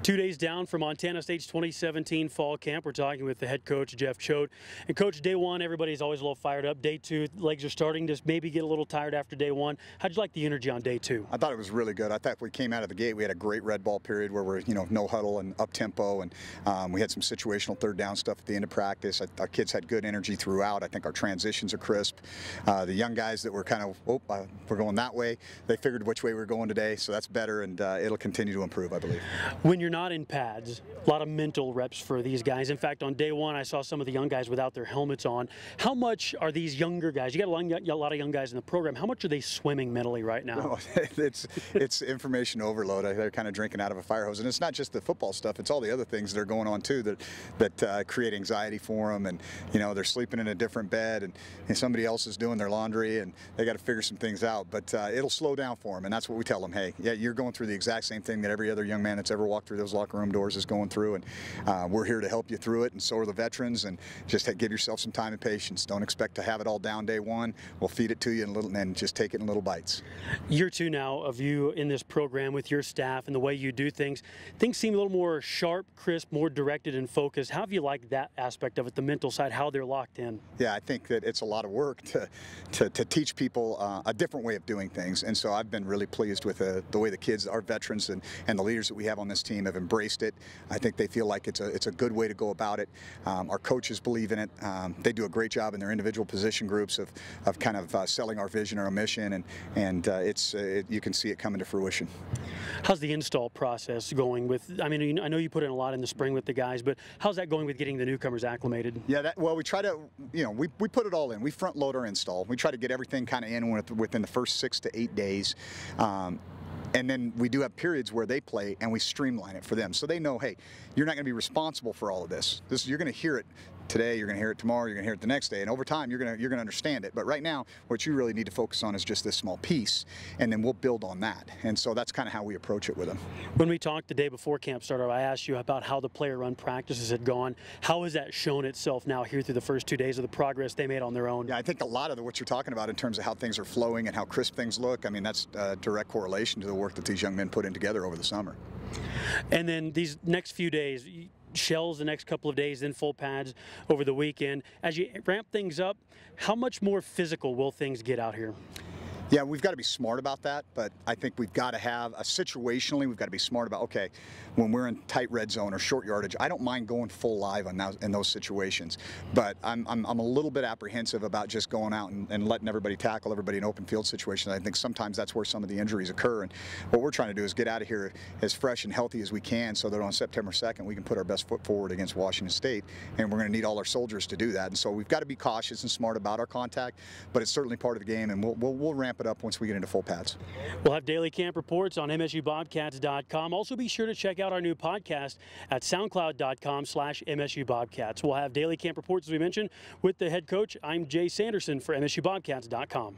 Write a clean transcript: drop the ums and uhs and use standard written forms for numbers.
2 days down from Montana State's 2017 fall camp, we're talking with the head coach, Jeff Choate. And Coach, day one, everybody's always a little fired up. Day two, legs are starting to maybe get a little tired after day one. How'd you like the energy on day two? I thought it was really good. I thought we came out of the gate, we had a great red ball period where we're, no huddle and up tempo, and we had some situational third down stuff at the end of practice. Our kids had good energy throughout. I think our transitions are crisp. The young guys that were kind of, we're going that way, they figured which way we were going today, so that's better, and it'll continue to improve, I believe. When you're not in pads, a lot of mental reps for these guys. In fact, on day one, I saw some of the young guys without their helmets on. How much are these younger guys? You got a lot of young guys in the program. How much are they swimming mentally right now? Oh, it's information overload. They're kind of drinking out of a fire hose, and it's not just the football stuff. It's all the other things that are going on too that create anxiety for them. And they're sleeping in a different bed, and somebody else is doing their laundry, and they got to figure some things out. But it'll slow down for them, and that's what we tell them. Hey, yeah, you're going through the exact same thing that every other young man that's ever walked through those locker room doors is going through, and we're here to help you through it, and so are the veterans. And just give yourself some time and patience. Don't expect to have it all down day one. We'll feed it to you and just take it in little bites. Year two now of you in this program with your staff and the way you do things. Things seem a little more sharp, crisp, more directed and focused. How have you liked that aspect of it, the mental side, how they're locked in? Yeah, I think that it's a lot of work to teach people a different way of doing things, and so I've been really pleased with the way the kids, our veterans, and the leaders that we have on this team have embraced it. I think they feel like it's a good way to go about it. Our coaches believe in it. They do a great job in their individual position groups of kind of selling our vision or our mission, and you can see it coming to fruition. How's the install process going I know you put in a lot in the spring with the guys, but how's that going with getting the newcomers acclimated? Yeah, well, we try to, we put it all in. We front load our install. We try to get everything kind of in within the first 6 to 8 days. And then we do have periods where they play, and we streamline it for them, so they know, hey, you're not going to be responsible for all of this. You're going to hear it today, you're going to hear it tomorrow, you're going to hear it the next day, and over time you're going to understand it. But right now, what you really need to focus on is just this small piece, and then we'll build on that. And so that's kind of how we approach it with them. When we talked the day before camp started, I asked you about how the player-run practices had gone. How has that shown itself now here through the first 2 days of the progress they made on their own? Yeah, I think a lot of what you're talking about in terms of how things are flowing and how crisp things look, that's a direct correlation to the work that these young men put in together over the summer. And then these next few days, shells the next couple of days, then full pads over the weekend. As you ramp things up, how much more physical will things get out here? Yeah, we've got to be smart about that, but I think we've got to have situationally, we've got to be smart about, okay, when we're in tight red zone or short yardage, I don't mind going full live in those situations, but I'm a little bit apprehensive about just going out and letting everybody tackle everybody in open field situations. I think sometimes that's where some of the injuries occur, and what we're trying to do is get out of here as fresh and healthy as we can so that on September 2nd we can put our best foot forward against Washington State, and we're going to need all our soldiers to do that. And so we've got to be cautious and smart about our contact, but it's certainly part of the game, and we'll ramp it up once we get into full pads. We'll have daily camp reports on MSUBobcats.com. Also be sure to check out our new podcast at SoundCloud.com/MSUBobcats. We'll have daily camp reports, as we mentioned, with the head coach. I'm Jay Sanderson for MSUBobcats.com.